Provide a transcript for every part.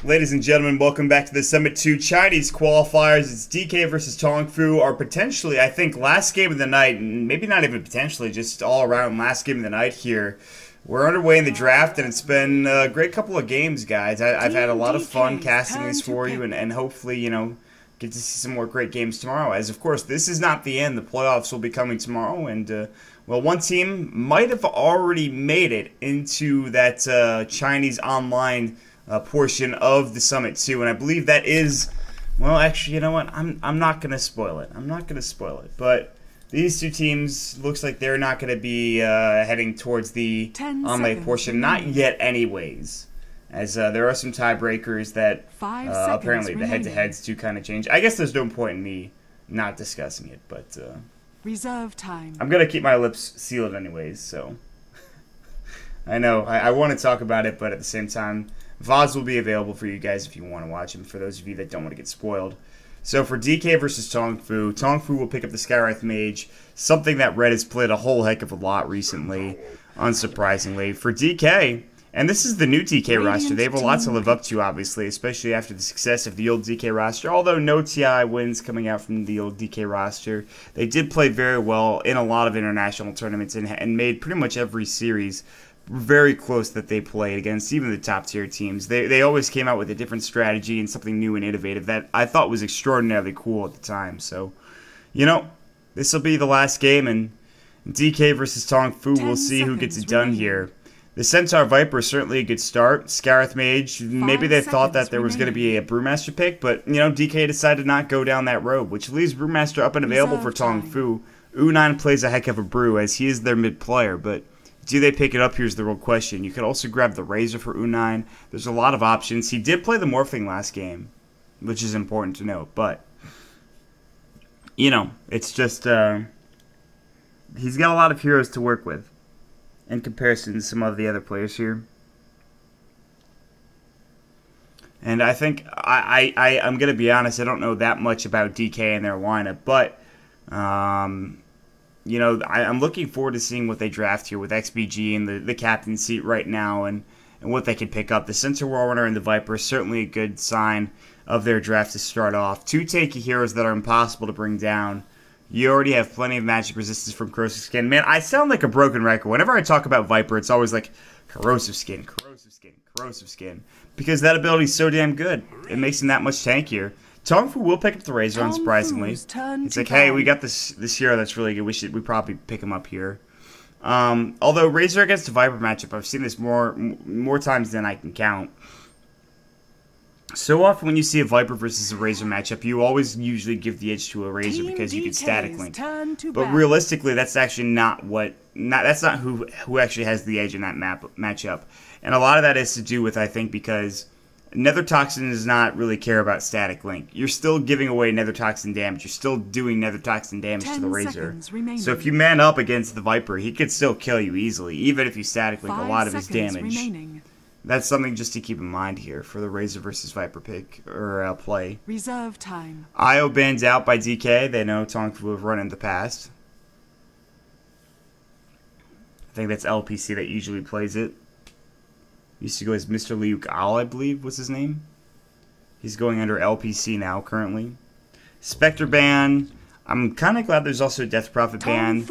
Ladies and gentlemen, welcome back to the Summit 2 Chinese qualifiers. It's DK versus Tongfu, our potentially, I think, last game of the night, and maybe not even potentially, just all around last game of the night here. We're underway in the draft, and it's been a great couple of games, guys. I've had a lot of fun casting these for you, and hopefully, you know, get to see some more great games tomorrow. As, of course, this is not the end. The playoffs will be coming tomorrow, and, well, one team might have already made it into that Chinese online portion of the Summit 2, and I believe that is, well, actually, you know what, I'm not going to spoil it. I'm not going to spoil it, but these two teams, looks like they're not going to be heading towards the online portion, not yet anyways, as there are some tiebreakers that apparently the head-to-heads do kind of change. I guess there's no point in me not discussing it, but reserve time. I'm going to keep my lips sealed anyways, so I know, I want to talk about it, but at the same time, VODs will be available for you guys if you want to watch them, for those of you that don't want to get spoiled. So for DK versus Tongfu, Tongfu will pick up the Skywrath Mage, something that Red has played a whole heck of a lot recently, unsurprisingly. For DK, and this is the new DK roster, they have a lot to live up to, obviously, especially after the success of the old DK roster. Although no TI wins coming out from the old DK roster, they did play very well in a lot of international tournaments and made pretty much every series very close that they played against even the top tier teams. They always came out with a different strategy and something new and innovative that I thought was extraordinarily cool at the time. So, you know, this will be the last game, and DK versus Tongfu, we'll see who gets it done here. The Centaur Viper is certainly a good start. Skywrath Mage, maybe they thought that there was going to be a Brewmaster pick, but, you know, DK decided to not go down that road, which leaves Brewmaster up and available for Tongfu. U9 plays a heck of a brew, as he is their mid player, but do they pick it up? Here's the real question. You could also grab the Razor for U9. There's a lot of options. He did play the Morphling last game, which is important to note. But, you know, it's just, he's got a lot of heroes to work with in comparison to some of the other players here. And I think, I'm going to be honest, I don't know that much about DK and their lineup. But, you know, I'm looking forward to seeing what they draft here with XBG and the captain seat right now and what they can pick up. The Centaur Warrunner and the Viper is certainly a good sign of their draft to start off. Two tanky heroes that are impossible to bring down. You already have plenty of magic resistance from Corrosive Skin. Man, I sound like a broken record. Whenever I talk about Viper, it's always like Corrosive Skin, Corrosive Skin, Corrosive Skin. Because that ability is so damn good. It makes him that much tankier. Tongfu will pick up the Razor, unsurprisingly. It's like, hey, we got this hero that's really good. We probably pick him up here. Although Razor against the Viper matchup, I've seen this more times than I can count. So often when you see a Viper versus a Razor matchup, you always usually give the edge to a Razor because you can static link. But realistically, that's actually not that's not who actually has the edge in that matchup. And a lot of that is to do with, I think, because Nether Toxin does not really care about static link. You're still giving away Nether Toxin damage. You're still doing Nether Toxin damage to the Razor. So if you man up against the Viper, he could still kill you easily, even if you static link a lot of his damage. That's something just to keep in mind here for the Razor versus Viper pick or play. Reserve time. IO banned out by DK. They know Tongfu have run in the past. I think that's LPC that usually plays it. Used to go as Mr. Liu Al, I believe was his name. He's going under LPC now, currently. Spectre ban. I'm kind of glad there's also a Death Prophet ban.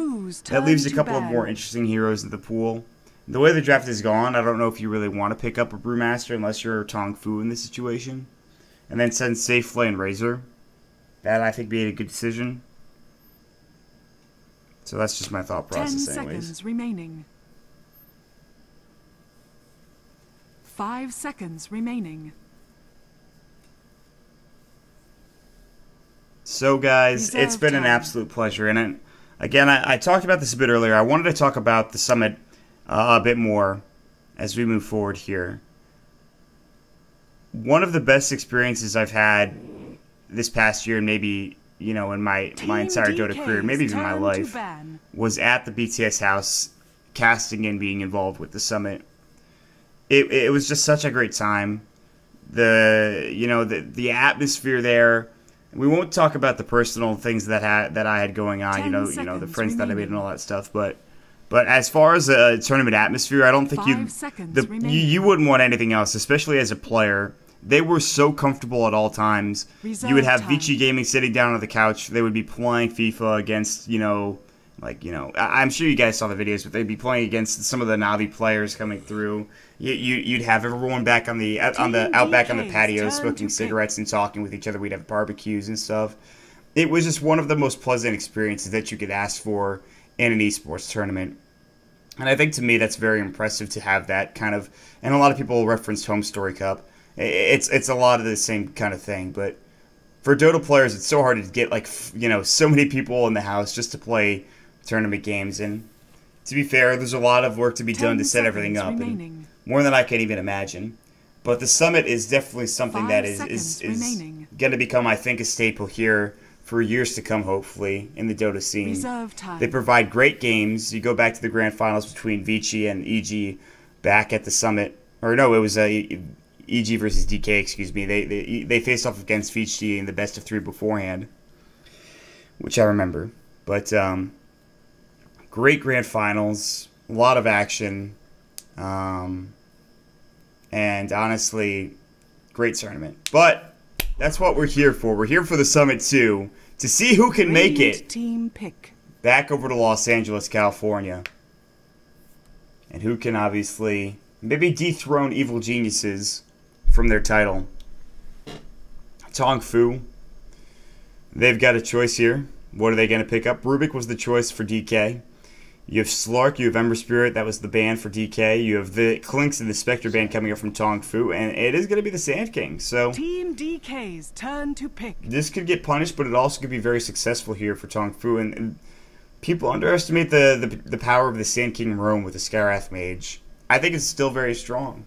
That leaves a couple of more interesting heroes in the pool. The way the draft is gone, I don't know if you really want to pick up a Brewmaster unless you're Tongfu in this situation. And then send Safely and Razor. That, I think, be a good decision. So that's just my thought process anyways. 10 seconds remaining. 5 seconds remaining. So guys, it's been an absolute pleasure. And again, I talked about this a bit earlier. I wanted to talk about the Summit a bit more as we move forward here. One of the best experiences I've had this past year, and maybe, you know, in my entire Dota career, maybe even my life, was at the BTS house, casting and being involved with the Summit. It was just such a great time. The atmosphere there. We won't talk about the personal things that I had going on. You know the friends that I made and all that stuff. But as far as a tournament atmosphere, I don't think you wouldn't want anything else, especially as a player They were so comfortable at all times. You would have Vici Gaming sitting down on the couch. They would be playing FIFA against, I'm sure you guys saw the videos, but they'd be playing against some of the Navi players coming through. You'd have everyone back out back on the patio smoking cigarettes and talking with each other. We'd have barbecues and stuff. It was just one of the most pleasant experiences that you could ask for in an esports tournament. And I think to me that's very impressive to have that kind of, and a lot of people referenced Home Story Cup. It's a lot of the same kind of thing, but for Dota players it's so hard to get so many people in the house just to play tournament games. And to be fair, there's a lot of work to be done to set everything up, and more than I can even imagine. But the summit is definitely something that is going to become, I think, a staple here for years to come, hopefully, in the Dota scene. They provide great games. You go back to the grand finals between Vici and EG back at the summit. Or no, it was EG versus DK, excuse me. They faced off against Vici in the best of 3 beforehand, which I remember. But great grand finals, a lot of action, and honestly, great tournament. But that's what we're here for. We're here for the summit too, to see who can make it team pick back over to Los Angeles, California, and who can obviously maybe dethrone Evil Geniuses from their title. Tongfu, they've got a choice here. What are they going to pick up? Rubik was the choice for DK. You have Slark, you have Ember Spirit, that was the ban for DK. You have the Clinks and the Spectre ban coming up from Tongfu, and it is going to be the Sand King. So Team DK's turn to pick. This could get punished, but it also could be very successful here for Tongfu. And people underestimate the power of the Sand King roam with the Skarath Mage. I think it's still very strong.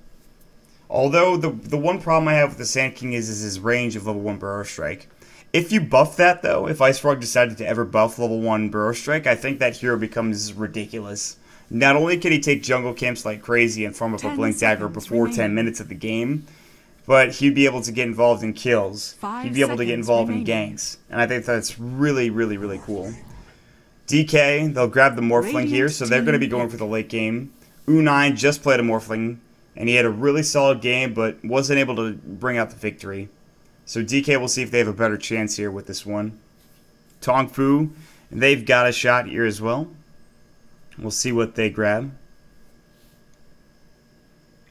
Although the one problem I have with the Sand King is his range of level 1 Burrow Strike. If you buff that, though, if Ice Frog decided to ever buff level 1 Burrow Strike, I think that hero becomes ridiculous. Not only can he take jungle camps like crazy and farm up a Blink Dagger before 10 minutes of the game, but he'd be able to get involved in kills. He'd be able to get involved in ganks. And I think that's really, really, really cool. DK, they'll grab the Morphling here, so they're going to be going for the late game. U9 just played a Morphling, and he had a really solid game, but wasn't able to bring out the victory. So DK will see if they have a better chance here with this one. Tongfu, they've got a shot here as well. We'll see what they grab.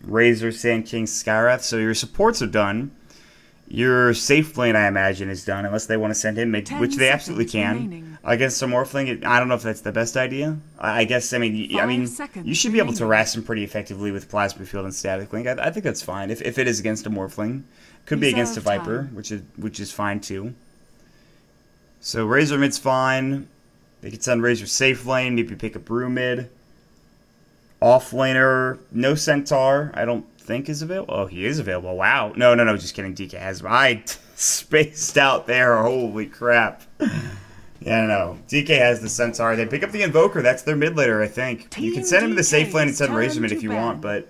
Razor, Sand King, Skarath. So your supports are done. Your safe lane, I imagine, is done, unless they want to send him, which they absolutely can. Remaining. Against some Morphling, I don't know if that's the best idea. I guess, I mean, you should be able to harass him pretty effectively with Plasma Field and Static Link. I think that's fine, if it is against a Morphling. Could be against a Viper, which is fine too. So Razor mid's fine. They could send Razor safe lane, maybe pick a Brew mid. Off laner, no Centaur, I don't think is available. Oh, he is available. Wow. No, just kidding. DK has him. I spaced out there. Holy crap. Yeah, no. DK has the Centaur. They pick up the Invoker. That's their mid laner, I think. You can send him to the safe lane and send Razor mid if you want, but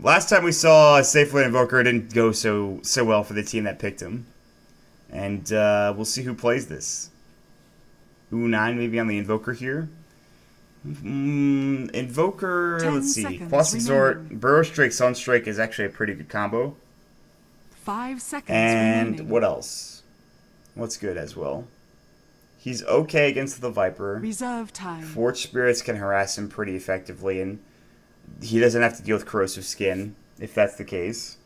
last time we saw a safe lane Invoker, it didn't go so well for the team that picked him. And we'll see who plays this. U9 maybe on the Invoker here. Invoker, let's see. Quas Exort, Burrow Strike, Sunstrike is actually a pretty good combo. 5 seconds and remaining. What else? What's good as well? He's okay against the Viper. Reserve time. Forge Spirits can harass him pretty effectively, and he doesn't have to deal with Corrosive Skin, if that's the case.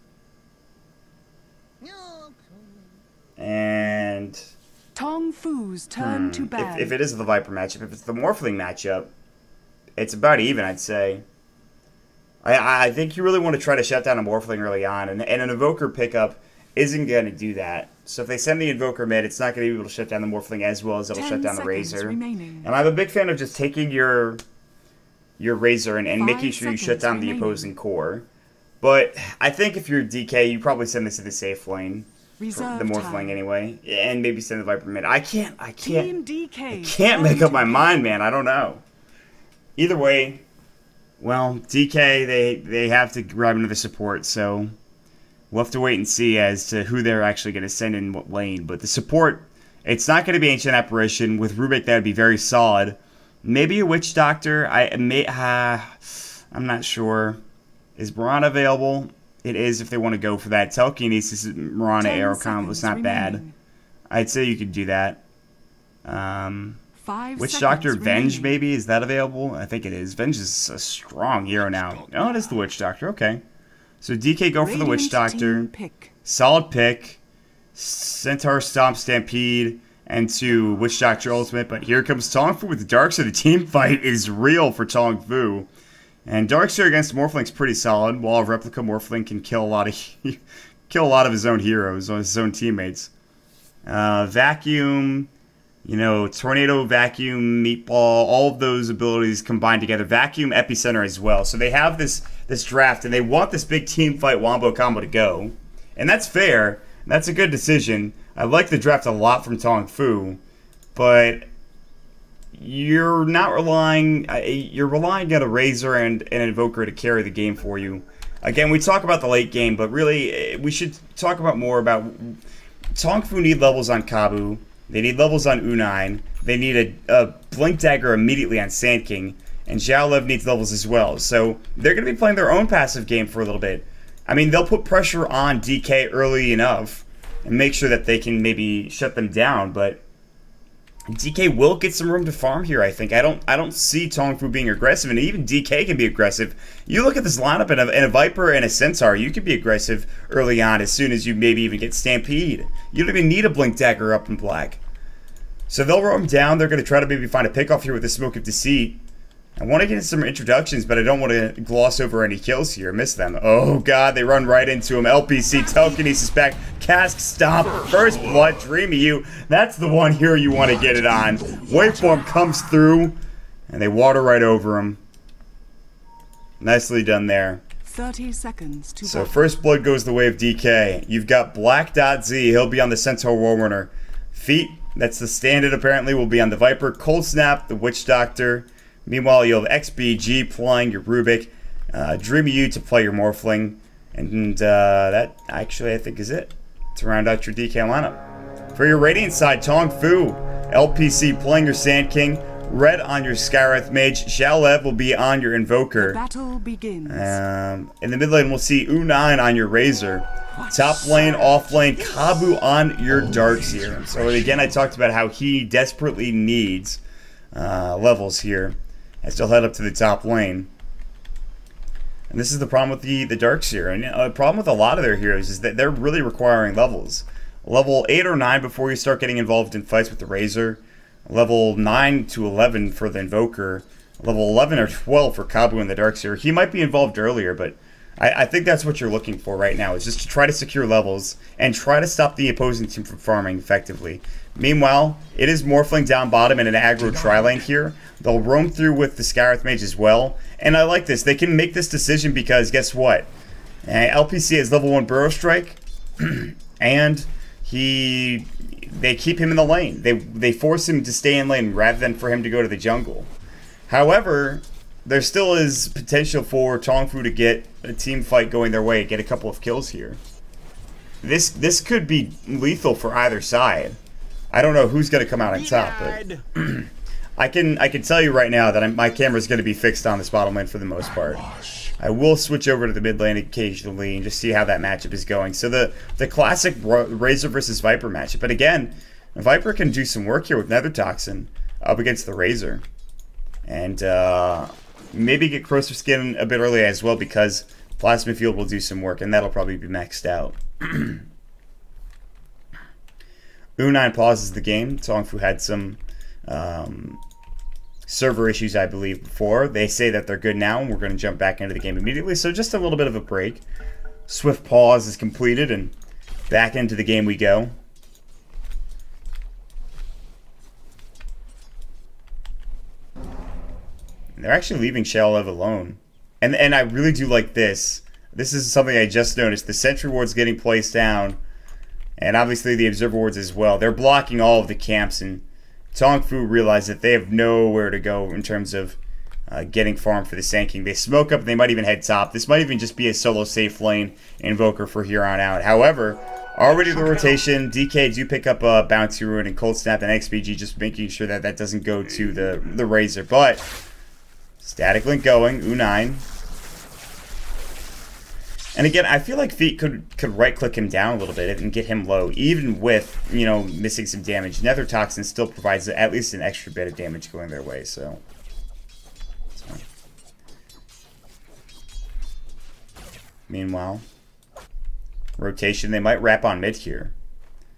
And Tongfu's turn to bat. If it is the Viper matchup, if it's the Morphling matchup, it's about even, I'd say. I think you really want to try to shut down a Morphling early on, and an Invoker pickup isn't going to do that. So if they send the Invoker mid, it's not going to be able to shut down the Morphling as well as it'll shut down the Razor. Remaining. And I'm a big fan of just taking your Razor and making sure you shut down the opposing core. But I think if you're DK, you probably send this to the safe lane. The Morphling anyway, and maybe send the Viper mid. I can't make up my mind, man. I don't know. Either way, well, DK, they have to grab another support, so we'll have to wait and see as to who they're actually going to send in what lane. But the support, it's not going to be Ancient Apparition. With Rubik, that would be very solid. Maybe a Witch Doctor. I'm not sure. Is Baron available? It is if they want to go for that. Telekinesis, Mirana 10 Arrow combo is not bad. remaining. I'd say you could do that. 5 Witch seconds Doctor Venge, remaining. maybe? Is that available? I think it is. Venge is a strong hero now. Oh, it is the Witch Doctor. Okay. So DK go for the Witch Radiant Doctor. team pick. Solid pick. Centaur Stomp Stampede. And to Witch Doctor Ultimate. But here comes Tongfu with the Darkseer. The team fight is real for Tongfu. And Darkseer against Morphling's pretty solid. Wall of Replica Morphling can kill a lot of his own heroes, his own teammates. Vacuum, you know, Tornado, Vacuum, Meatball, all of those abilities combined together. Vacuum, Epicenter as well. So they have this draft, and they want this big team fight Wombo combo to go. And that's fair. That's a good decision. I like the draft a lot from Tongfu, but you're not relying. You're relying on a Razor and an Invoker to carry the game for you. Again, we talk about the late game, but really we should talk about more about Tongfu need levels on Kabu. They need levels on U9. They need a Blink Dagger immediately on Sand King. And Xiaolev needs levels as well. So they're going to be playing their own passive game for a little bit. I mean, they'll put pressure on DK early enough and make sure that they can maybe shut them down. But DK will get some room to farm here, I think. I don't see Tongfu being aggressive, and even DK can be aggressive. You look at this lineup, and a Viper and a Centaur, you can be aggressive early on as soon as you maybe even get Stampede. You don't even need a Blink Dagger up in black. So they'll roam down. They're going to try to maybe find a pick off here with the Smoke of Deceit. I want to get some introductions, but I don't want to gloss over any kills here. Miss them. Oh, God, they run right into him. LPC, Telekinesis back, Cask Stomp, First Blood, Dream of You. That's the one here you want to get it on. Waveform comes through, and they water right over him. Nicely done there. 30 seconds to So vote. First Blood goes the way of DK. You've got Black.Z. He'll be on the Centaur Warrunner. Feet, that's the standard apparently, will be on the Viper. Cold Snap, the Witch Doctor. Meanwhile, you'll have XBG playing your Rubik, Dream of You to play your Morphling, and that actually I think is it to round out your DK lineup. For your Radiant side, Tongfu, LPC playing your Sand King, Red on your Skywrath Mage, Xiaolev will be on your Invoker. Battle begins. In the mid lane, we'll see U9 on your Razor. Top lane, off lane, Kabu on your Darkseer. So again, I talked about how he desperately needs levels here. I still head up to the top lane. And this is the problem with the Darkseer. And the problem with a lot of their heroes is that they're really requiring levels. Level 8 or 9 before you start getting involved in fights with the Razor. Level 9 to 11 for the Invoker. Level 11 or 12 for Kabu and the Darkseer. He might be involved earlier, but I think that's what you're looking for right now, is just to try to secure levels and try to stop the opposing team from farming effectively. Meanwhile, it is Morphling down bottom in an aggro tri-lane here. They'll roam through with the Skywrath Mage as well. And I like this. They can make this decision because, guess what? LPC has level 1 Burrow Strike, and they keep him in the lane. They force him to stay in lane rather than for him to go to the jungle. However, there still is potential for Tongfu to get a team fight going their way, get a couple of kills here. This could be lethal for either side. I don't know who's going to come out on top, but I can tell you right now that my camera is going to be fixed on this bottom lane for the most part. I will switch over to the mid lane occasionally and just see how that matchup is going. So the classic Razor versus Viper matchup. But again, Viper can do some work here with Nether Toxin up against the Razor. And maybe get Corrosive Skin a bit early as well, because Plasma Field will do some work, and that'll probably be maxed out. U9 pauses the game. Tongfu had some server issues, I believe, before. They say that they're good now, and we're going to jump back into the game immediately. So just a little bit of a break. Swift pause is completed, and back into the game we go. And they're actually leaving Xiaolev alone. And I really do like this. This is something I just noticed. The Sentry Ward's getting placed down. And obviously the Observer Wards as well. They're blocking all of the camps. And Tongfu realized that they have nowhere to go in terms of getting farm for the Sand King. They smoke up. They might even head top. This might even just be a solo safe lane Invoker for here on out. However, already the rotation. DK do pick up a Bounty Rune and Cold Snap and XBG, just making sure that that doesn't go to the Razor. But Static Link going, U9. And again, I feel like Feet could right-click him down a little bit and get him low, even with, you know, missing some damage. Nether Toxin still provides at least an extra bit of damage going their way, so. Meanwhile, rotation, they might wrap on mid here.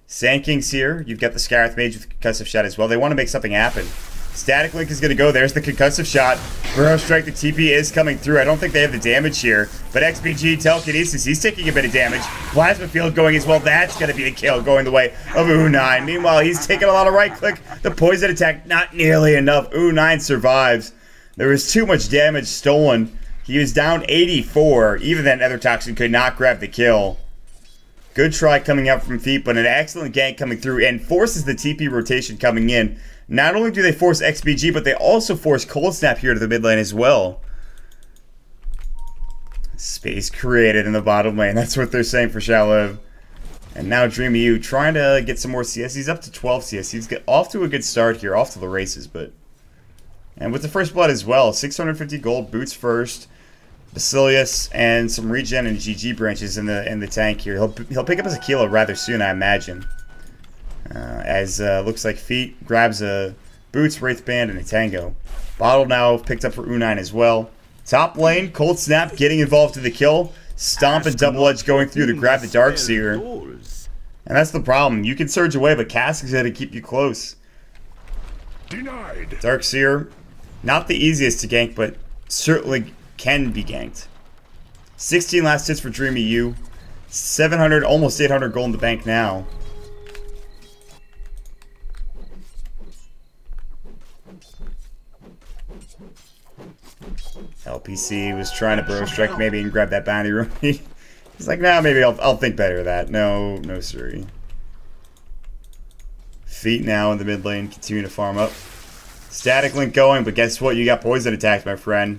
Sand King's here. You've got the Scarith Mage with concussive shot as well. They want to make something happen. Static Link is going to go. There's the concussive shot. Burrow Strike, the TP is coming through. I don't think they have the damage here. But XPG, Telekinesis, he's taking a bit of damage. Plasma Field going as well. That's going to be the kill going the way of U9. Meanwhile, he's taking a lot of right click. The poison attack, not nearly enough. U9 survives. There was too much damage stolen. He was down 84. Even that Nether Toxin could not grab the kill. Good try coming out from Feet, but an excellent gank coming through and forces the TP rotation coming in. Not only do they force XBG, but they also force Cold Snap here to the mid lane as well. Space created in the bottom lane. That's what they're saying for Shaliv. And now Dreamy U trying to get some more CS. He's up to 12 CS. He's off to a good start here, off to the races, but... And with the first blood as well, 650 gold, boots first, Basilius, and some regen and GG branches in the tank here. He'll pick up his Aquila rather soon, I imagine. Looks like Feet grabs a Boots, Wraith Band, and a Tango. Bottle now picked up for U9 as well. Top lane, Cold Snap getting involved in the kill. Stomp and Double Edge going through to grab the Darkseer. And that's the problem. You can surge away, but Cask is going to keep you close. Denied. Darkseer, not the easiest to gank, but certainly can be ganked. 16 last hits for Dreamy U. 700, almost 800 gold in the bank now. LPC was trying to Burrow Strike maybe and grab that bounty room. He's like, nah, maybe I'll think better of that. No, sorry. Feet now in the mid lane, continue to farm up. Static Link going, but guess what? You got poison attacks, my friend.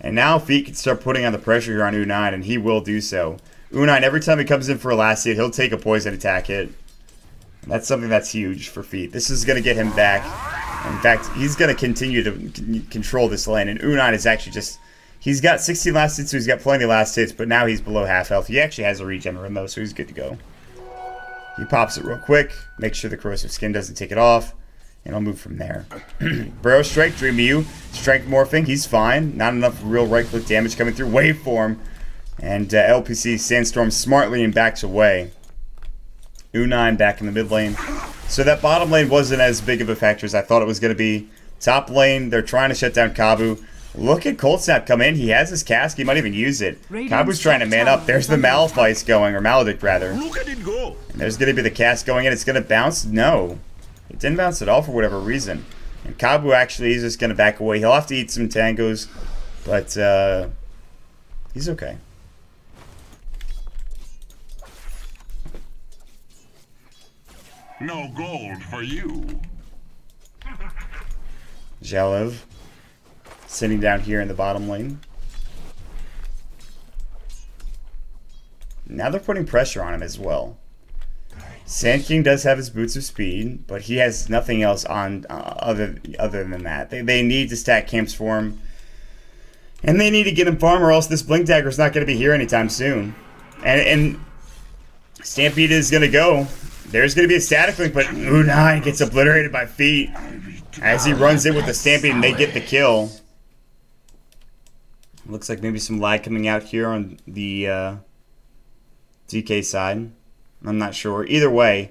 And now Feet can start putting on the pressure here on U9, and he will do so. U9, every time he comes in for a last hit, he'll take a poison attack hit. And that's something that's huge for Feet. This is going to get him back. In fact, he's going to continue to control this lane, and U9 is actually just... He's got 16 last hits, so he's got plenty of last hits, but now he's below half health. He actually has a regen rune, though, so he's good to go. He pops it real quick, makes sure the corrosive skin doesn't take it off, and I'll move from there. Burrow Strike, Dreamy U, Strength Morphing, he's fine. Not enough real right-click damage coming through. Waveform, and LPC Sandstorm smartly and backs away. U9 back in the mid lane. So that bottom lane wasn't as big of a factor as I thought it was going to be. Top lane, they're trying to shut down Kabu. Look at Cold Snap come in. He has his cask. He might even use it. Kabu's trying to man up. There's the Malphite going, or Maledict rather. Look at it go. And there's going to be the cask going in. It's going to bounce. No. It didn't bounce at all for whatever reason. And Kabu actually is just going to back away. He'll have to eat some tangos, but he's okay. No gold for you. Jalev sitting down here in the bottom lane. Now they're putting pressure on him as well. Sand King does have his boots of speed, but he has nothing else on other than that. They need to stack camps for him, and they need to get him farm, or else this Blink Dagger's not going to be here anytime soon. And Stampede is going to go. There's going to be a Static Link, but U9 gets obliterated by Feet as he runs in with the Stampede, and they get the kill. Looks like maybe some lag coming out here on the DK side. I'm not sure. Either way,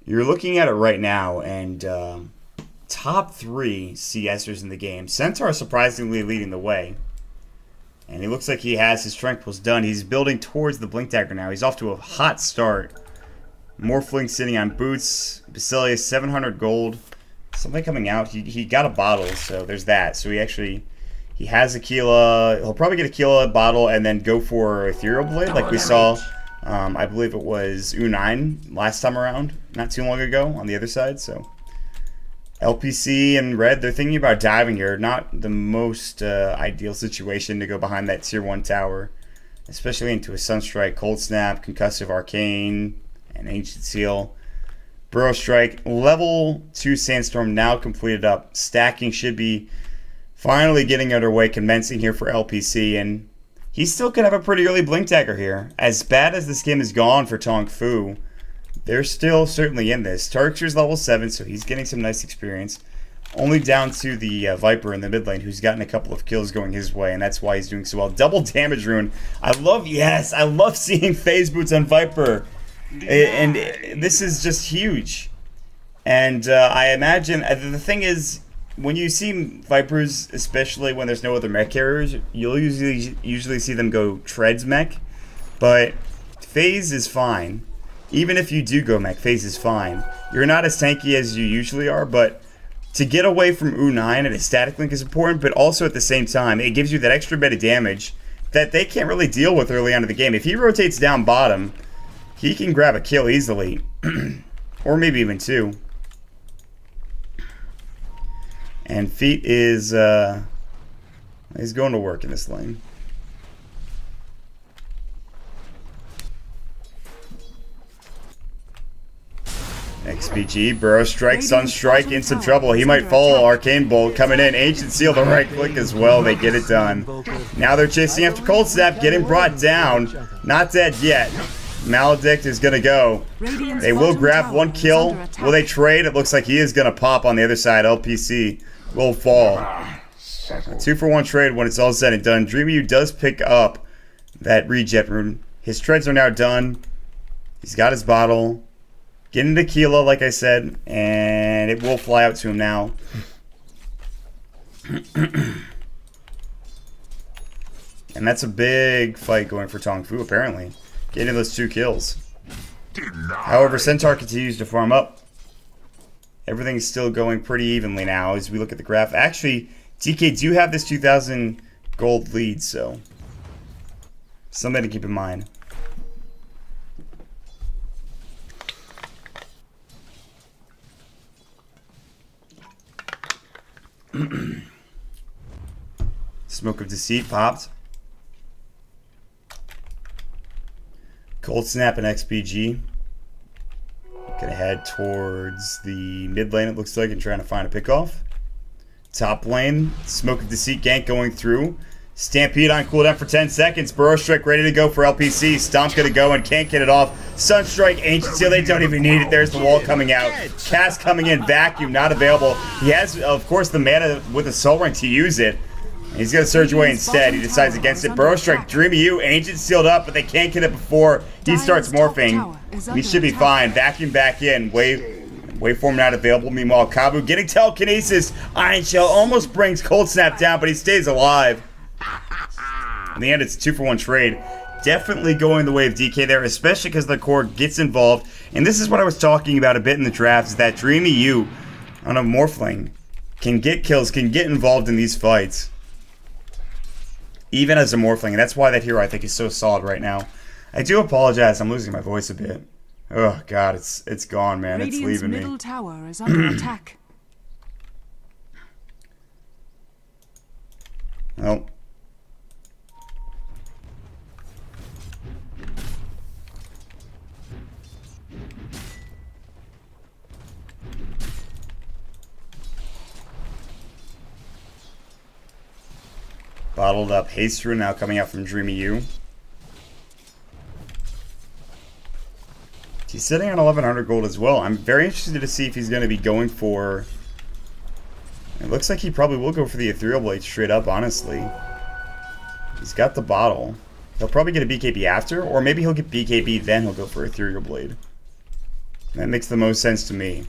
you're looking at it right now, and top 3 CSers in the game. Centaur surprisingly leading the way. And he looks like he has his strength pulls done. He's building towards the Blink Dagger now. He's off to a hot start. Morphling sitting on boots. Basilius, 700 gold. Something coming out. He got a bottle, so there's that. So he has Aquila. He'll probably get Aquila, bottle, and then go for Ethereal Blade like we saw. I believe it was U9 last time around, not too long ago on the other side. So LPC and Red, they're thinking about diving here. Not the most ideal situation to go behind that tier 1 tower, especially into a Sunstrike, Cold Snap, Concussive Arcane, and Ancient Seal. Burrow Strike, level 2 Sandstorm now completed up. Stacking should be finally getting underway, commencing here for LPC, and he still could have a pretty early blink dagger here. As bad as this game has gone for Tongfu, they're still certainly in this. Tarkster's level 7, so he's getting some nice experience. Only down to the Viper in the mid lane, who's gotten a couple of kills going his way, and that's why he's doing so well. Double damage rune. I love seeing phase boots on Viper. And this is just huge. And I imagine, the thing is, when you see Vipers, especially when there's no other mech carriers, you'll usually see them go Treads mech. But phase is fine. Even if you do go mech, phase is fine. You're not as tanky as you usually are, but to get away from U9 at a static link is important, but also at the same time, it gives you that extra bit of damage that they can't really deal with early on in the game. If he rotates down bottom, he can grab a kill easily. Or maybe even 2. And Feet is he's going to work in this lane. XPG, Burrow Strike, Sunstrike, in some trouble. He might fall. Arcane Bolt coming in. Ancient Seal, the right click as well. They get it done. Now they're chasing after Cold Snap, getting brought down. Not dead yet. Maledict is going to go. They will grab 1 kill. Will they trade? It looks like he is going to pop on the other side. LPC will fall. A 2-for-1 trade when it's all said and done. Dreamy does pick up that reject rune. His treads are now done. He's got his bottle. Getting tequila, like I said, and it will fly out to him now. And that's a big fight going for Tongfu, apparently. Getting those 2 kills. However, Centaur continues to farm up. Everything's still going pretty evenly now as we look at the graph. Actually, DK do have this 2,000 gold lead, so something to keep in mind. Smoke of Deceit popped. Cold Snap and XPG. Gonna head towards the mid lane, it looks like, and trying to find a pickoff. Top lane, Smoke of Deceit gank going through. Stampede on cooldown for 10 seconds. Burrow Strike ready to go for LPC. Stomp gonna go and can't get it off. Sunstrike, Ancient Seal, they don't even need it. There's the wall coming out. Cast coming in, Vacuum not available. He has, of course, the mana with the Soul Ring to use it. He's gonna surge away instead. He decides against it. Burrow Strike, Dreamy U, Ancient sealed up, but they can't get it before he starts morphing. He should be fine. Vacuum back in. Waveform not available. Meanwhile, Kabu getting telekinesis. Iron Shell almost brings Cold Snap down, but he stays alive. In the end, it's a 2-for-1 trade. Definitely going the way of DK there, especially because the core gets involved. And this is what I was talking about a bit in the draft, is that Dreamy U on a Morphling can get kills, can get involved in these fights. Even as a Morphling. And that's why that hero, I think, is so solid right now. I do apologize. I'm losing my voice a bit. Oh, God, it's gone, man. It's leaving me. Middle tower is under attack. Well. Bottled up Haste Rune now coming out from Dreamy U. He's sitting on 1100 gold as well. I'm very interested to see if he's going to be going for... It looks like he probably will go for the Ethereal Blade straight up, honestly. He's got the bottle. He'll probably get a BKB after, or maybe he'll get BKB, then he'll go for Ethereal Blade. That makes the most sense to me.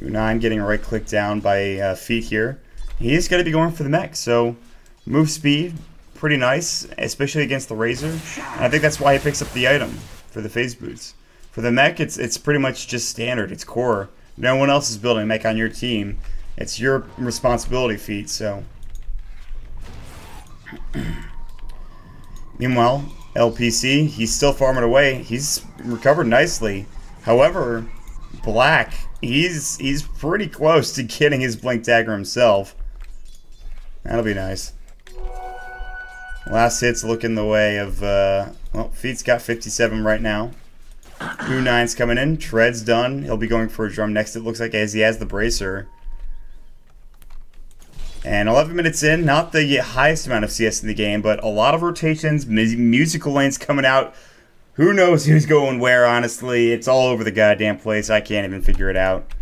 U9 getting a right click down by Feet here. He's going to be going for the mech, so move speed, pretty nice, especially against the Razor. And I think that's why he picks up the item for the phase boots. For the mech, it's pretty much just standard. It's core. No one else is building a mech on your team. It's your responsibility, Feet, so. Meanwhile, LPC, he's still farming away. He's recovered nicely. However, Black, he's pretty close to getting his Blink Dagger himself. That'll be nice. Last hit's looking the way of, well, Feet's got 57 right now. U9's coming in. Tread's done. He'll be going for a drum next, it looks like, as he has the Bracer. And 11 minutes in, not the highest amount of CS in the game, but a lot of rotations, musical lanes coming out. Who knows who's going where, honestly. It's all over the goddamn place. I can't even figure it out.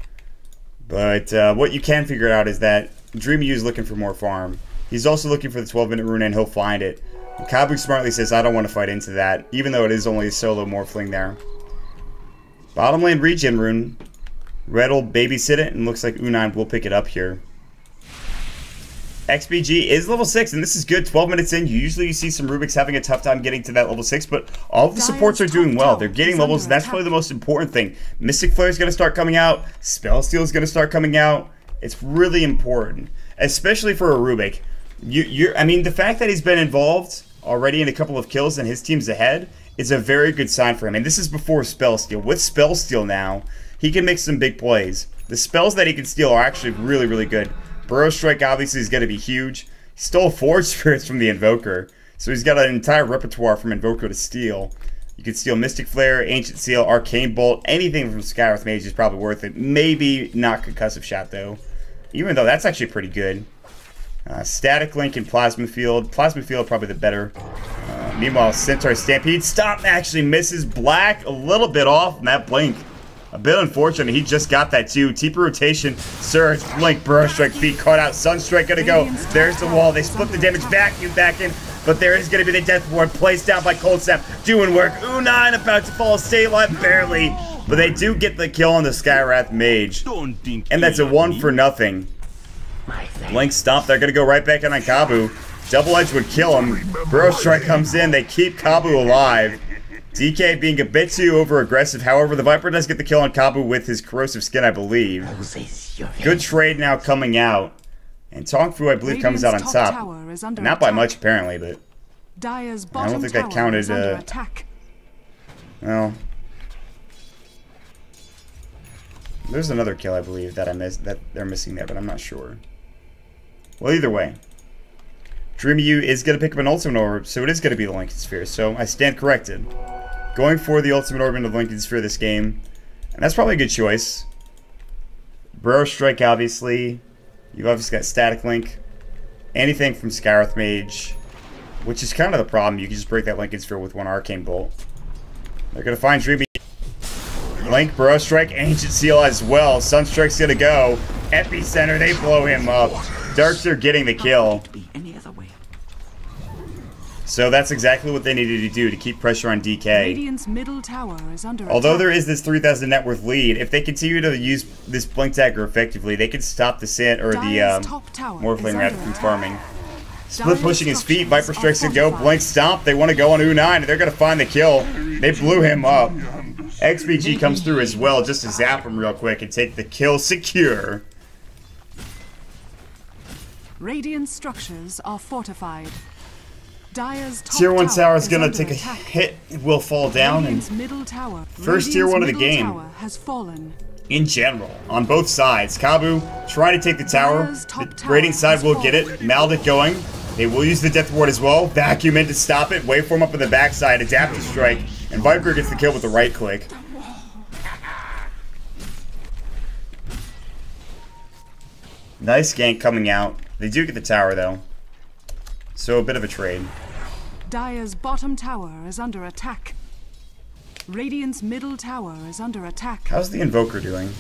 But what you can figure out is that Dreamy is looking for more farm. He's also looking for the 12-minute rune, and he'll find it. Kabu smartly says, I don't want to fight into that, even though it is only a solo morphling there. Bottom lane regen rune. Red will babysit it, and looks like U9 will pick it up here. XBG is level 6, and this is good. 12 minutes in, usually you see some Rubiks having a tough time getting to that level 6, but all of the supports are doing well. They're getting levels, and that's probably the most important thing. Mystic Flare is going to start coming out. Spellsteal is going to start coming out. It's really important, especially for a Rubik. I mean, the fact that he's been involved already in a couple of kills and his team's ahead is a very good sign for him. And this is before Spellsteal. With Spellsteal now, he can make some big plays. The spells that he can steal are actually really, really good. Burrow Strike obviously is going to be huge. He stole Forge Spirits from the Invoker, so he's got an entire repertoire from Invoker to steal. You can steal Mystic Flare, Ancient Seal, Arcane Bolt, anything from Skywrath Mage is probably worth it. Maybe not Concussive Shot though, even though that's actually pretty good. Static Link and Plasma Field. Plasma Field probably the better. Meanwhile, Centaur Stampede. Stomp actually misses. Black a little bit off from that blink. A bit unfortunate. He just got that too. TP rotation, Surge, Blink, Burrow Strike, feet caught out. Sunstrike gonna go. There's the wall. They split the damage. Vacuum back in. But there is gonna be the Death Ward placed down by Cold Snap. Doing work. U9 about to fall. Stay alive barely. But they do get the kill on the Skywrath Mage. And that's a 1-for-0. Blink Stomp. They're gonna go right back in on Kabu. Double Edge would kill him. Burrow Strike comes in. They keep Kabu alive. DK being a bit too over-aggressive. However, the Viper does get the kill on Kabu with his corrosive skin, I believe. Good trade now coming out. And Tongfu, I believe, comes out on top. Not by much, apparently, but I don't think that counted. Well, there's another kill, I believe, that I missed, that they're missing there, but I'm not sure. Well, either way, Dreamy U is going to pick up an Ultimate Orb, so it is going to be the Lincoln Sphere. So I stand corrected. Going for the Ultimate Orb into the Lincoln Sphere this game, and that's probably a good choice. Burrow Strike, obviously. You've obviously got Static Link. Anything from Skywrath Mage, which is kind of the problem. You can just break that Lincoln Sphere with one Arcane Bolt. They're going to find Dreamy. Link, Burrow Strike, Ancient Seal as well. Sunstrike's going to go. Epicenter, they blow him up. Darks are getting the kill. So that's exactly what they needed to do to keep pressure on DK. Middle tower is under Although there is this 3,000 net worth lead, if they continue to use this Blink Dagger effectively, they can stop the Sand or the Morphling rather from farming. Split pushing his feet, Viper Strikes to go, Blink Stomp, they want to go on U9, and they're going to find the kill. They blew him up. XBG comes through as well, just to zap him real quick and take the kill secure. Radiant structures are fortified. Tier 1 tower is going to take a hit. It will fall down. And first tier 1 of the game. In general, on both sides. Kabu trying to take the tower. The raiding side will get it. Maldic going. They will use the Death Ward as well. Vacuum in to stop it. Waveform up on the backside. Adaptive Strike. And Viper gets the kill with the right click. Nice gank coming out. They do get the tower though. So a bit of a trade. Dire's bottom tower is under attack. Radiant's middle tower is under attack. How's the Invoker doing?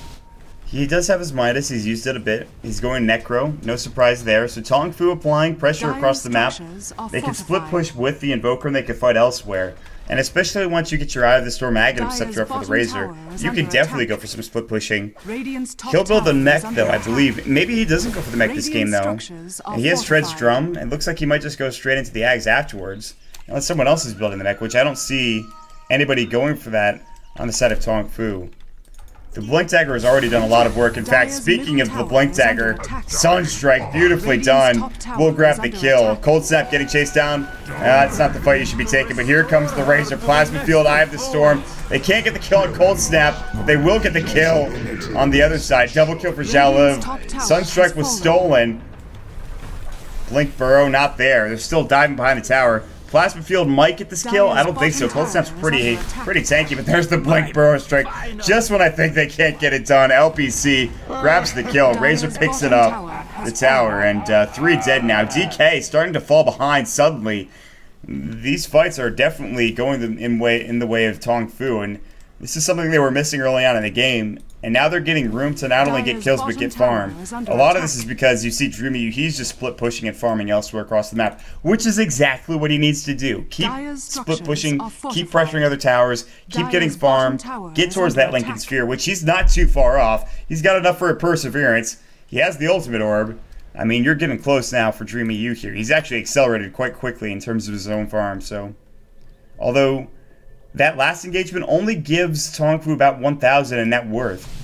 He does have his Midas. He's used it a bit. He's going Necro. No surprise there. So Tongfu applying pressure across the map. They can split push with the Invoker and they can fight elsewhere. And especially once you get your Eye of the Storm Aghanim Scepter up for the Razor, you can definitely go for some split pushing. He'll build the mech though, I believe. Maybe he doesn't go for the mech this game though. And he has Shred's Drum, and looks like he might just go straight into the Ags afterwards. Unless someone else is building the mech, which I don't see anybody going for that on the side of Tongfu. The Blink Dagger has already done a lot of work. In fact, speaking of the Blink Dagger, Sunstrike, beautifully done. We'll grab the kill. Cold Snap getting chased down. It's not the fight you should be taking, but here comes the Razor. Plasma Field, Eye of the Storm. They can't get the kill on Cold Snap, but they will get the kill on the other side. Double kill for Xiaoliv. Sunstrike was stolen. Blink Burrow, not there. They're still diving behind the tower. Plasma Field might get this kill. I don't think so. Cold Snap's pretty tanky, but there's the Blink Burrow Strike. Just when I think they can't get it done, LPC grabs the kill. Razor picks it up, the tower, and 3 dead now. DK starting to fall behind suddenly. These fights are definitely going in the way of Tongfu, and this is something they were missing early on in the game. And now they're getting room to not only get kills, but get farm. A lot of this is because you see Dreamy, he's just split pushing and farming elsewhere across the map, which is exactly what he needs to do. Keep split pushing, keep pressuring other towers, keep getting farm, get towards that Lincoln Sphere, which he's not too far off. He's got enough for a Perseverance. He has the ultimate orb. I mean, you're getting close now for Dreamy U here. He's actually accelerated quite quickly in terms of his own farm, so... Although... that last engagement only gives Tongfu about 1,000 in net worth.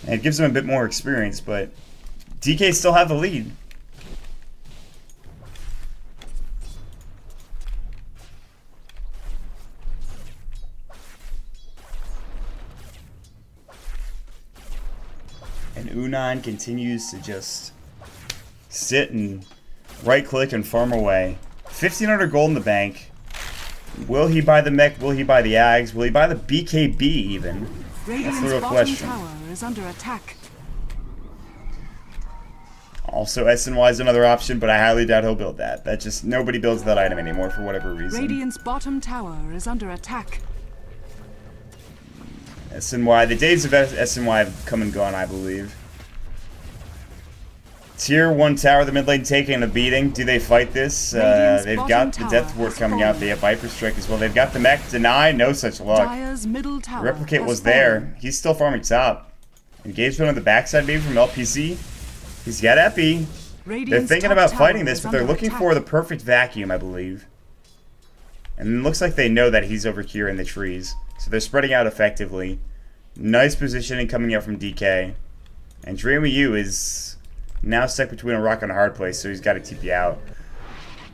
And it gives him a bit more experience, but DK still have the lead. And U9 continues to just sit and right-click and farm away. 1,500 gold in the bank. Will he buy the mech? Will he buy the Ags? Will he buy the BKB even? That's the real question. Tower is under attack. Also, SNY is another option, but I highly doubt he'll build that. That just, nobody builds that item anymore for whatever reason. Radiant's bottom tower is under attack. SNY, the days of SNY have come and gone, I believe. Tier 1 tower, the mid lane taking a beating. Do they fight this? They've got the Death Ward coming out. They have Viper Strike as well. They've got the mech. Deny, no such luck. Replicate was there. He's still farming top. Engagement on the backside maybe from LPC. He's got Epi. They're thinking about fighting this, but they're looking for the perfect vacuum, I believe. And it looks like they know that he's over here in the trees. So they're spreading out effectively. Nice positioning coming out from DK. And Dreamy U is... now stuck between a rock and a hard place, so he's got to TP out.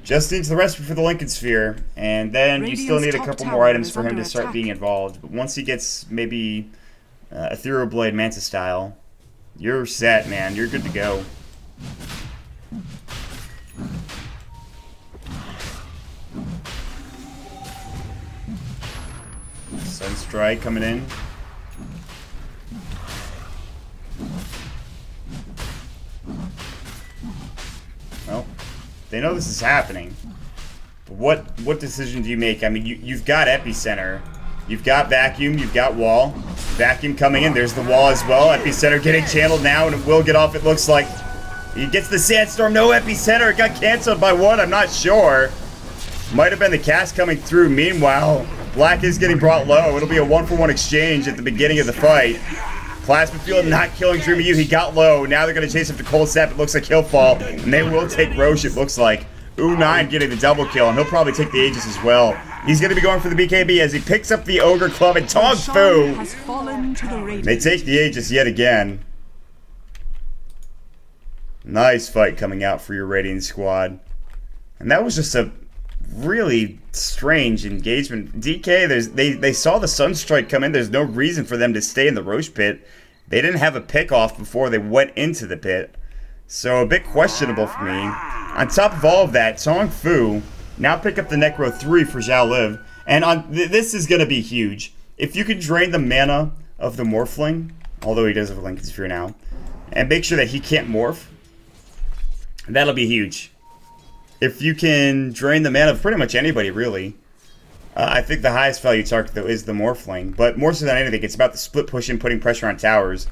Just needs the recipe for the Lincoln Sphere, and then you still need a couple more items for him to start being involved. But once he gets maybe Ethereal Blade Manta style, you're set, man. You're good to go. Sunstrike coming in. Well, they know this is happening. But what decision do you make? I mean, you've got Epicenter. You've got Vacuum. You've got Wall. Vacuum coming in. There's the Wall as well. Epicenter getting channeled now, and it will get off, it looks like. He gets the Sandstorm. No Epicenter. It got canceled by what? I'm not sure. Might have been the cast coming through. Meanwhile, Black is getting brought low. It'll be a 1-for-1 exchange at the beginning of the fight. Plasma Field not killing Dreamy U. He got low. Now they're going to chase him to Cold Snap. It looks like he'll fall. And they will take Roche, it looks like. U9 getting the double kill. And he'll probably take the Aegis as well. He's going to be going for the BKB as he picks up the Ogre Club. And Tongfu, they take the Aegis yet again. Nice fight coming out for your Radiant squad. And that was just a really strange engagement. DK, they saw the Sunstrike come in. There's no reason for them to stay in the Roche pit. They didn't have a pick off before they went into the pit. So a bit questionable for me. On top of all of that, Tongfu now pick up the Necro 3 for Zhao Liv. And this is going to be huge. If you can drain the mana of the Morphling, although he does have a Lincoln Sphere now, and make sure that he can't morph, that'll be huge. If you can drain the mana of pretty much anybody, really. I think the highest value target, though, is the Morphling. But more so than anything, it's about the split push and putting pressure on towers.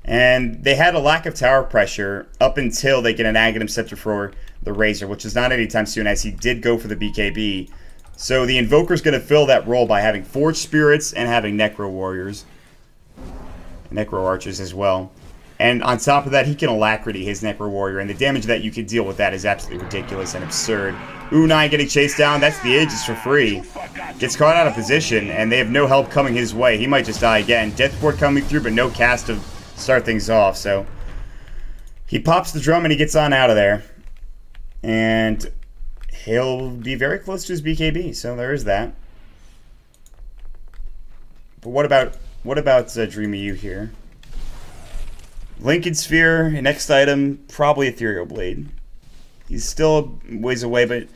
And they had a lack of tower pressure up until they get an Aghanim Scepter for the Razor, which is not anytime soon, as he did go for the BKB. So the Invoker's going to fill that role by having Forged Spirits and having Necro Warriors. Necro Archers as well. And on top of that, he can Alacrity his Necro Warrior, and the damage that you can deal with that is absolutely ridiculous and absurd. U9 getting chased down, that's the Aegis for free. Gets caught out of position, and they have no help coming his way. He might just die again. Deathport coming through, but no cast to start things off, so... he pops the drum and he gets on out of there. And he'll be very close to his BKB, so there is that. But what about Dreamy U here? Lincoln Sphere, next item, probably Ethereal Blade. He's still ways away, but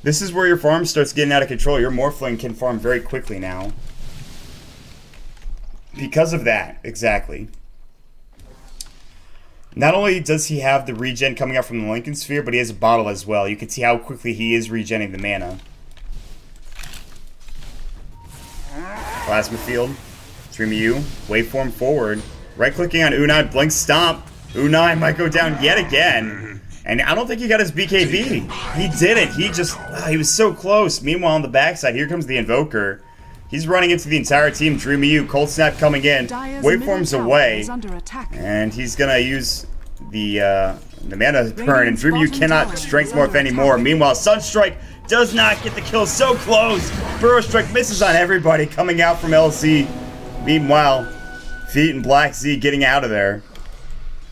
This is where your farm starts getting out of control. Your Morphling can farm very quickly now. Because of that, exactly. Not only does he have the regen coming out from the Lincoln Sphere, but he has a bottle as well. You can see how quickly he is regenning the mana. Plasma Field. Stream U. Waveform forward. Right-clicking on Unai. Blink Stomp. Unai might go down yet again. And I don't think he got his BKB. He didn't. He just... he was so close. Meanwhile, on the backside, here comes the Invoker. He's running into the entire team. Dreamy U. Cold Snap coming in. Waveform's away. And he's going to use the mana burn. And Dreamy U cannot Strength Morph anymore. Meanwhile, Sunstrike does not get the kill. So close. Burrow Strike misses on everybody coming out from LC. Meanwhile, Feet and Black Z getting out of there.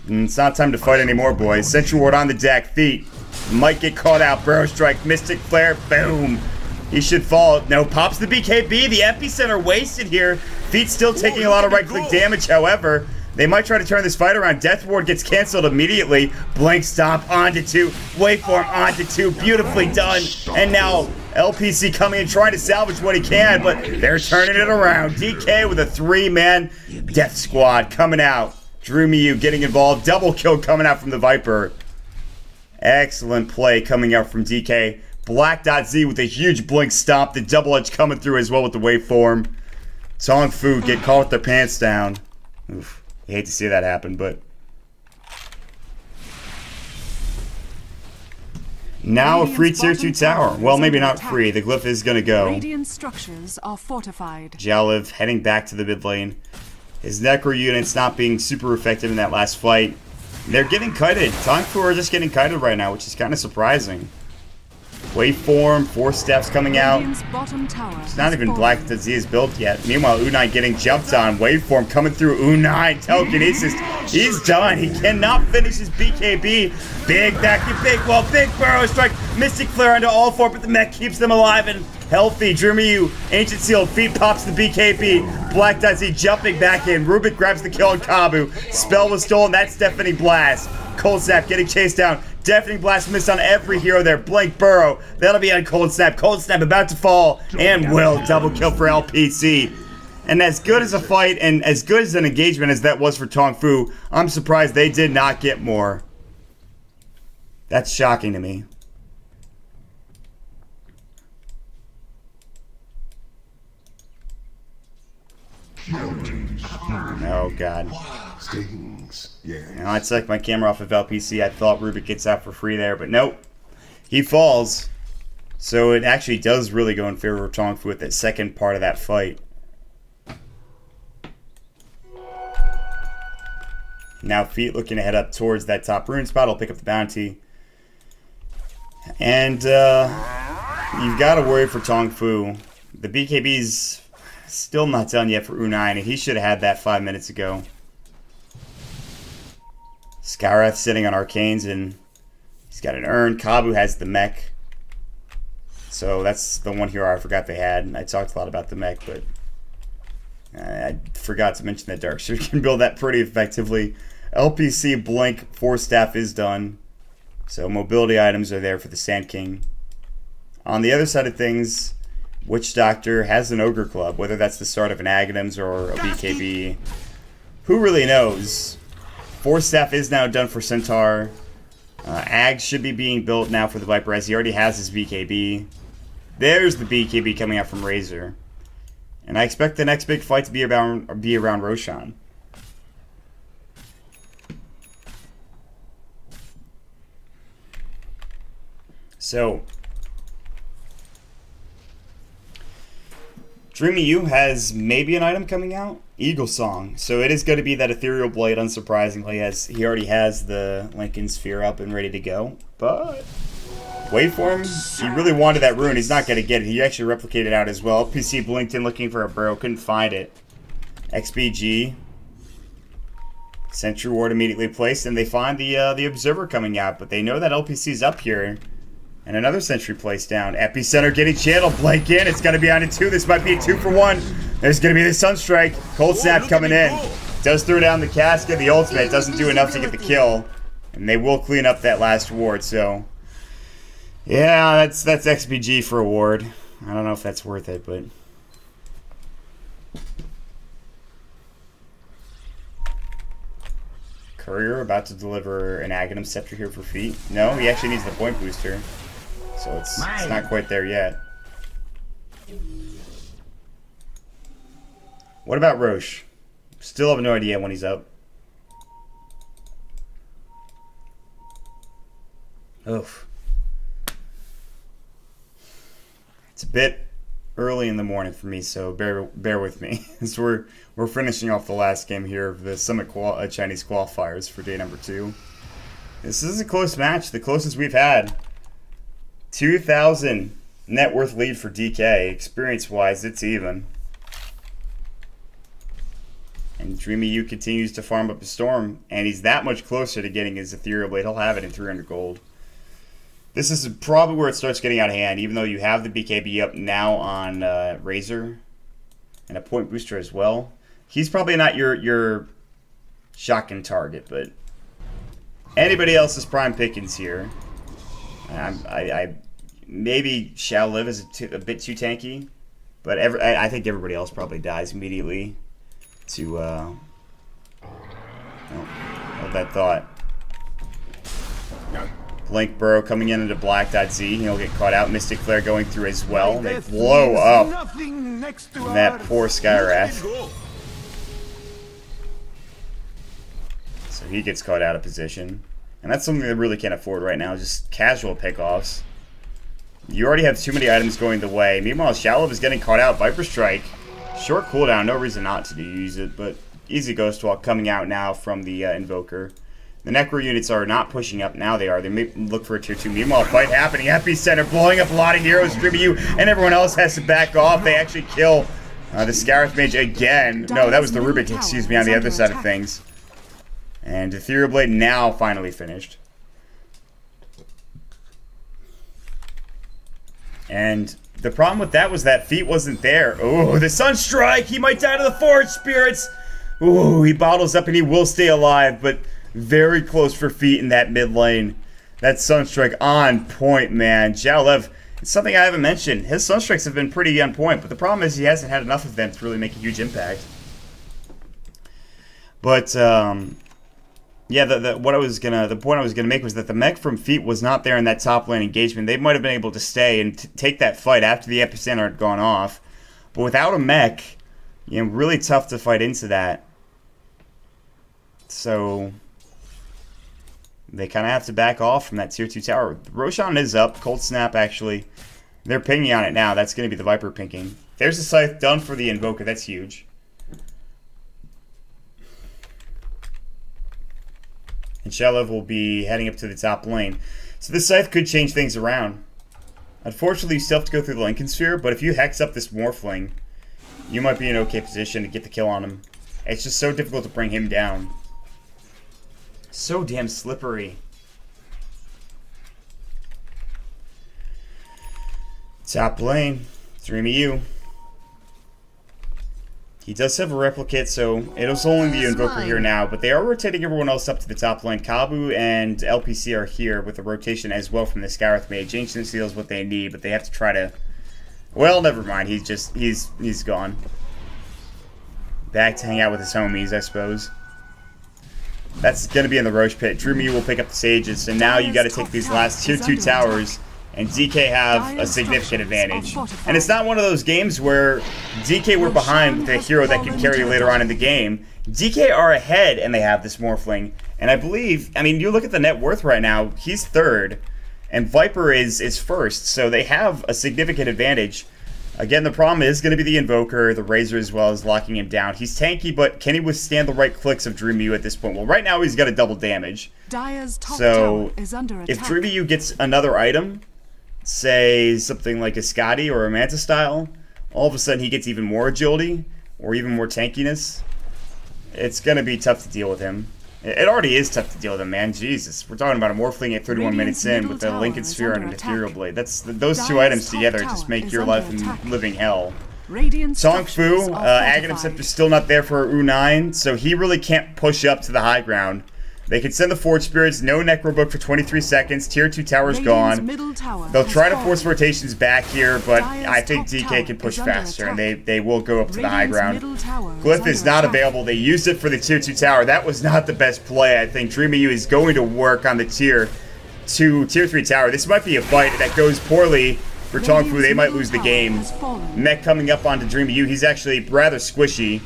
And it's not time to fight anymore, boys. Sentry Ward on the deck. Feet might get caught out. Burrow Strike. Mystic Flare. Boom. He should fall. No, pops the BKB. The epicenter wasted here. Feet still taking a lot of right-click damage, however. They might try to turn this fight around. Death Ward gets canceled immediately. Blank Stomp onto 2. Waveform onto 2. Beautifully done. And now LPC coming and trying to salvage what he can, but they're turning it around. DK with a 3-man Death Squad coming out. Dreamy U getting involved. Double kill coming out from the Viper. Excellent play coming out from DK. Black.Z with a huge Blink Stomp. The double edge coming through as well with the waveform. Tongfu get caught with their pants down. Oof. You hate to see that happen, but... Now a free tier 2 tower. Well, maybe not free. The glyph is going to go. Radiant structures are fortified. Jaliv heading back to the mid lane. His Necro unit's not being super effective in that last fight. They're getting kited. Tongfu are just getting kited right now, which is kind of surprising. Waveform, 4 steps coming out. It's not even Black Z is built yet. Meanwhile, Unai getting jumped on. Waveform coming through. Unai, telekinesis. He's done. He cannot finish his BKB. Big big Burrow Strike. Mystic Flare onto all 4, but the mech keeps them alive and healthy. Dreamy U, Ancient Seal, Feet pops the BKB. Black.Z jumping back in. Rubik grabs the kill on Kabu. Spell was stolen. That's Deafening Blast. Cold Snap getting chased down. Deafening Blast missed on every hero there. Blink Burrow. That'll be on Cold Snap. Cold Snap about to fall. And will. Double kill for LPC. And as good as a fight and as good as an engagement as that was for Tongfu, I'm surprised they did not get more. That's shocking to me. Oh, God. Now, I took my camera off of LPC. I thought Rubik gets out for free there, but nope. He falls. So it actually does really go in favor of Tongfu with that second part of that fight. Now Feet looking to head up towards that top rune spot. I'll pick up the bounty. And you've got to worry for Tongfu. The BKB's still not done yet for Unai, and he should have had that 5 minutes ago. Skyreth sitting on Arcanes, and he's got an urn. Kabu has the mech. So that's the one hero I forgot they had. I talked a lot about the mech, but I forgot to mention that Darkseer can build that pretty effectively. LPC Blink 4 staff is done. So mobility items are there for the Sand King. On the other side of things, Witch Doctor has an Ogre Club, whether that's the start of an Aghanims or a BKB. Who really knows? 4 staff is now done for Centaur. Ag should be being built now for the Viper as he already has his BKB. There's the BKB coming out from Razor. And I expect the next big fight to be around Roshan. So, Dreamy U has maybe an item coming out. Eagle Song. So it is going to be that Ethereal Blade, unsurprisingly, as he already has the Lincoln Sphere up and ready to go. But Waveform, he really wanted that rune. He's not going to get it. He actually replicated out as well. PC blinked in looking for a Burrow. Couldn't find it. XBG. Sentry Ward immediately placed, and they find the Observer coming out. But they know that LPC's up here. And another sentry placed down. Epicenter getting channeled. Blink in. It's going to be on a 2. This might be a 2-for-1. There's going to be the Sunstrike. Cold Snap coming in. Does throw down the casket. The ultimate doesn't do enough to get the kill. And they will clean up that last ward. So Yeah, that's XPG for a ward. I don't know if that's worth it, but... Courier about to deliver an Aghanim Scepter here for feet. No, he actually needs the point booster. So it's not quite there yet. What about Roche? Still have no idea when he's up. Oof. It's a bit early in the morning for me, so bear with me. As we're finishing off the last game here of the Summit Chinese qualifiers for day number 2. This is a close match, the closest we've had. 2,000 net worth lead for DK. Experience-wise, it's even. And Dreamy U continues to farm up a Storm, and he's that much closer to getting his Ethereal Blade. He'll have it in 300 gold. This is probably where it starts getting out of hand, even though you have the BKB up now on Razor and a point booster as well. He's probably not your shotgun target, but anybody else is prime pickings here. I maybe Shall Live is a bit too tanky, but I think everybody else probably dies immediately to hold that thought. Blink Burrow coming in into Black.Z. He'll get caught out. Mystic Flare going through as well. They blow up that poor Skywrath. So he gets caught out of position. And that's something they really can't afford right now, just casual pickoffs. You already have too many items going the way. Meanwhile, Shallow is getting caught out. Viper Strike. Short cooldown, no reason not to use it, but easy Ghost Walk coming out now from the Invoker. The Necro units are not pushing up. Now they are. They may look for a tier 2. Meanwhile, fight happening. Epicenter blowing up a lot of heroes. Dreamy and everyone else has to back off. They actually kill the Scarif Mage again. No, that was the Rubik, excuse me, on the other side of things. And Ethereal Blade now finally finished. And the problem with that was that feat wasn't there. Oh, the Sunstrike! He might die to the Forge Spirits! Oh, he bottles up and he will stay alive, but very close for feet in that mid lane. That Sunstrike on point, man. Jalev, it's something I haven't mentioned. His Sunstrikes have been pretty on point, but the problem is he hasn't had enough of them to really make a huge impact. But, yeah, the point I was gonna make was that the mech from feet was not there in that top lane engagement. They might have been able to stay and take that fight after the epicenter had gone off, but without a mech, you know, really tough to fight into that. So they kind of have to back off from that tier 2 tower. Roshan is up. Cold Snap actually, they're pinging on it now. That's going to be the Viper pinking. There's the Scythe done for the Invoker. That's huge. And Shalev will be heading up to the top lane. So this Scythe could change things around. Unfortunately, you still have to go through the Lincoln Sphere, but if you hex up this Morphling, you might be in an okay position to get the kill on him. It's just so difficult to bring him down. So damn slippery. Top lane, Dreamy U. He does have a replicate, so it was only the Invoker here now, but they are rotating everyone else up to the top lane. Kabu and LPC are here with a rotation as well from the Scarif Mage. Ancient Seal is what they need, but they have to try to... Well, never mind. He's gone. Back to hang out with his homies, I suppose. That's going to be in the Roche Pit. Dreamy will pick up the Sages, and now you got to take these last tier 2 towers, and DK have a significant advantage. And it's not one of those games where DK were behind with a hero that could carry later on in the game. DK are ahead, and they have this Morphling. And I believe, I mean, you look at the net worth right now, he's third, and Viper is first, so they have a significant advantage. Again, the problem is going to be the Invoker, the Razor as well as locking him down. He's tanky, but can he withstand the right clicks of Dreamy U at this point? Well, right now he's got a double damage. So if Dreamy U gets another item, say something like a Scotty or a Manta Style, all of a sudden he gets even more agility or even more tankiness. It's going to be tough to deal with him. It already is tough to deal with him, man. Jesus. We're talking about a Morphling at 31 minutes in with a Lincoln Sphere and an Ethereal Blade. Those two items together just make your life a living hell. Tongfu, Aghanim Scepter still not there for U9, so he really can't push up to the high ground. They can send the Forge Spirits, no Necro Book for 23 seconds. Tier 2 tower's Radiant's gone. middle tower They'll has try to fallen. force rotations back here, but Dire's I think top DK tower can push is under faster, and attack. they will go up to the high Radiant's ground. middle tower Glyph is under not attack. available. They used it for the tier 2 tower. That was not the best play, I think. Dream of You is going to work on the tier 3 tower. This might be a fight that goes poorly for Tongfu. They might lose the game. Mech coming up onto Dream of You. He's actually rather squishy.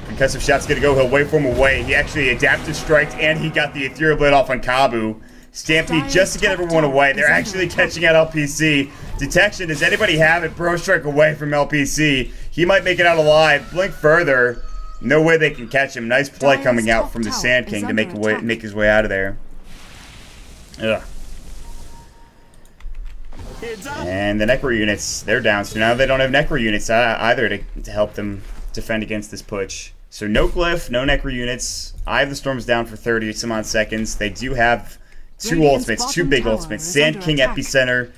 Concussive shot's gonna go. He'll wait for him away. He actually adaptive striked, and he got the Ethereal Blade off on Kabu. Stampede just to get everyone away. They're actually catching out LPC. Detection, does anybody have it? Bro strike away from LPC. He might make it out alive. Blink further. No way they can catch him. Nice play coming out from the Sand King to make his way out of there. Ugh. And the Necro units, they're down. So now they don't have Necro units either to help them defend against this push. So no Glyph, no Necro units. Eye of the Storm's down for 30 some odd seconds. They do have two Radiant's ultimates, two bottom big tower ultimates. is Sand under King attack. Epicenter,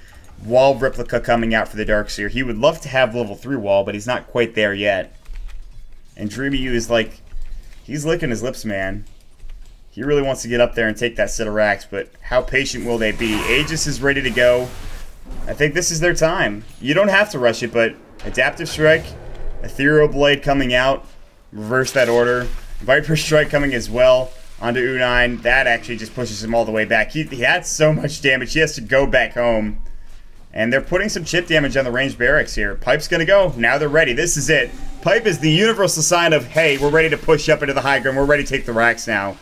Wall Replica coming out for the Darkseer. He would love to have level 3 Wall, but he's not quite there yet. And Dreamy U is like, he's licking his lips, man. He really wants to get up there and take that set of racks, but how patient will they be? Aegis is ready to go. I think this is their time. You don't have to rush it, but Adaptive Strike, Ethereal Blade coming out, reverse that order. Viper Strike coming as well onto U9. That actually just pushes him all the way back. He had so much damage, he has to go back home. And they're putting some chip damage on the ranged barracks here. Pipe's gonna go. Now they're ready. This is it. Pipe is the universal sign of, hey, we're ready to push up into the high ground. We're ready to take the racks now.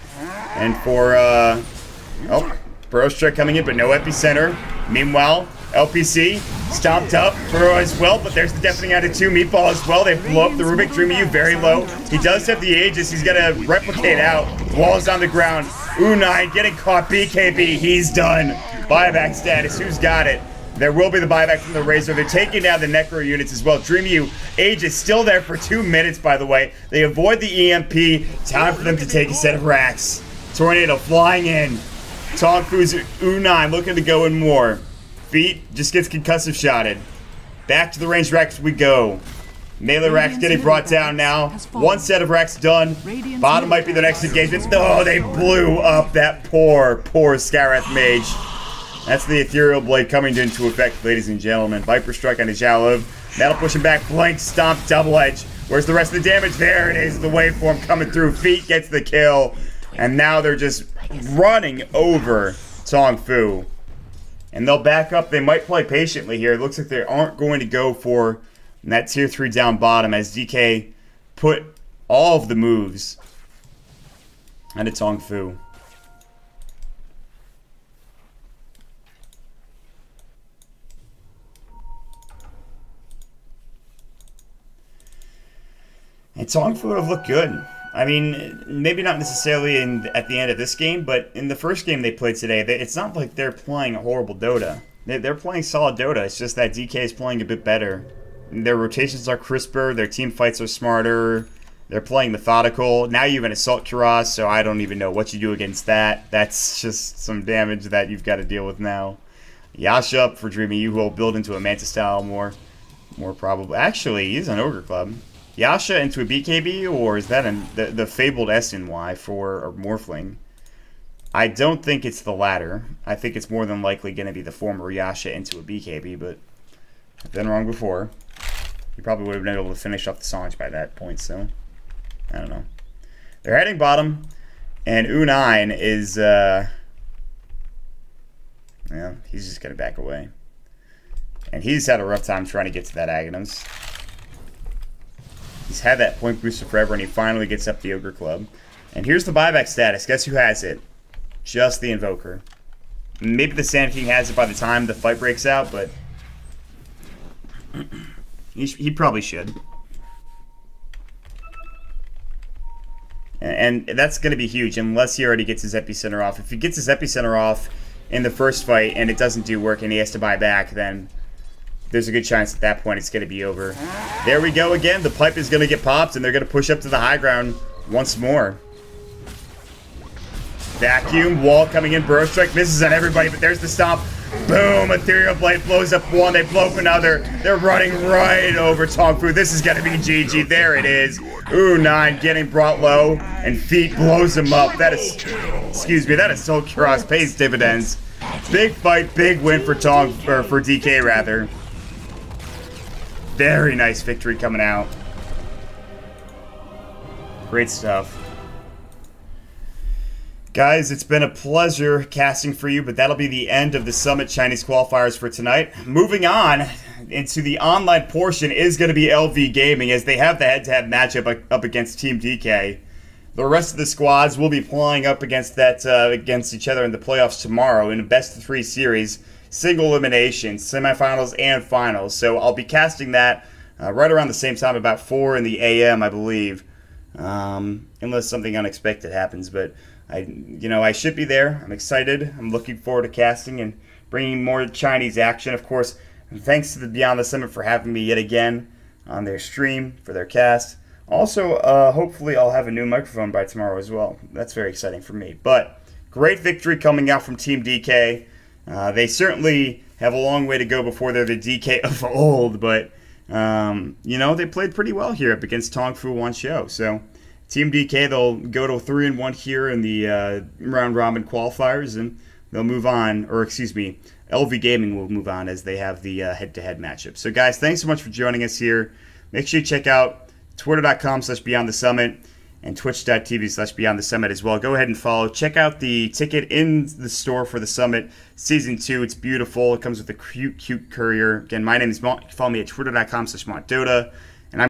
And for, oh, Burrow Strike coming in, but no Epicenter. Meanwhile, LPC stomped up. Burrow as well, but there's the deafening out of 2. Meatball as well. They blow up the Rubik. Dream of You very low. He does have the Aegis. He's going to replicate out. Walls on the ground. U9 getting caught. BKB. He's done. Buyback status. Who's got it? There will be the buyback from the Razor. They're taking down the Necro units as well. Dream of You, Aegis still there for 2 minutes, by the way. They avoid the EMP. Time for them to take a set of racks. Tornado flying in. Tongfu's U9 looking to go in more. Feet just gets concussive shotted. Back to the range racks we go. Melee racks getting brought down now. 1 set of racks done. Bottom might be the next engagement. Oh, they blew up that poor Skarath mage. That's the Ethereal Blade coming into effect, ladies and gentlemen. Viper Strike on the Shallow. That'll push him back. Blank, Stomp, Double Edge. Where's the rest of the damage? There it is. The waveform coming through. Feet gets the kill. And now they're just running over Tongfu. And they'll back up. They might play patiently here. It looks like they aren't going to go for that tier 3 down bottom as DK put all of the moves onto Tongfu. And Tongfu would have looked good. I mean, maybe not necessarily at the end of this game, but in the first game they played today, it's not like they're playing a horrible Dota. They're playing solid Dota. It's just that DK is playing a bit better. Their rotations are crisper. Their team fights are smarter. They're playing methodical. Now you have an Assault Kuras, so I don't even know what you do against that. That's just some damage that you've got to deal with now. Yasha up for Dreamy. You will build into a Manta style more probably. Actually, he's an Ogre Club. Yasha into a BKB, or is that the fabled SNY for a Morphling? I don't think it's the latter. I think it's more than likely going to be the former Yasha into a BKB, but I've been wrong before. You probably would have been able to finish off the Sange by that point, so I don't know. They're heading bottom, and U9 is, yeah, he's just going to back away. And he's had a rough time trying to get to that Aghanims. He's had that point booster forever, and he finally gets up the Ogre Club. And here's the buyback status. Guess who has it? Just the Invoker. Maybe the Sand King has it by the time the fight breaks out, but he probably should. And that's going to be huge, unless he already gets his Epicenter off. If he gets his Epicenter off in the first fight, and it doesn't do work, and he has to buy back, then there's a good chance at that point it's going to be over. There we go again. The pipe is going to get popped, and they're going to push up to the high ground once more. Vacuum, wall coming in. Burrow Strike misses on everybody, but there's the stomp. Boom! Ethereal Blade blows up one, they blow up another. They're running right over Tongfu. This is gonna be GG. There it is. Ooh, 9 getting brought low, and Feet blows him up. That is, excuse me, that is so cross. Pays dividends. Big fight, big win for for DK rather. Very nice victory coming out. Great stuff. Guys, it's been a pleasure casting for you, but that'll be the end of the Summit Chinese qualifiers for tonight. Moving on into the online portion is going to be LV Gaming, as they have the head-to-head matchup up against Team DK. The rest of the squads will be playing up against against each other in the playoffs tomorrow in a best-of-3 series, single elimination, semifinals and finals. So I'll be casting that right around the same time, about 4 in the AM, I believe, unless something unexpected happens. But I should be there. I'm excited. I'm looking forward to casting and bringing more Chinese action. Of course, thanks to the Beyond the Summit for having me yet again on their stream for their cast. Also, hopefully I'll have a new microphone by tomorrow as well. That's very exciting for me. But great victory coming out from Team DK. They certainly have a long way to go before they're the DK of old, but they played pretty well here up against Tongfu one show. So Team DK, they'll go to 3-1 here in the round robin qualifiers, and they'll move on, or excuse me, LV Gaming will move on as they have the head-to-head matchup. So guys, thanks so much for joining us here. Make sure you check out twitter.com/beyondthesummit and twitch.tv/beyondthesummit as well. Go ahead and follow. Check out the ticket in the store for the Summit Season 2. It's beautiful. It comes with a cute courier. Again, my name is Mont. Follow me at twitter.com/montdota.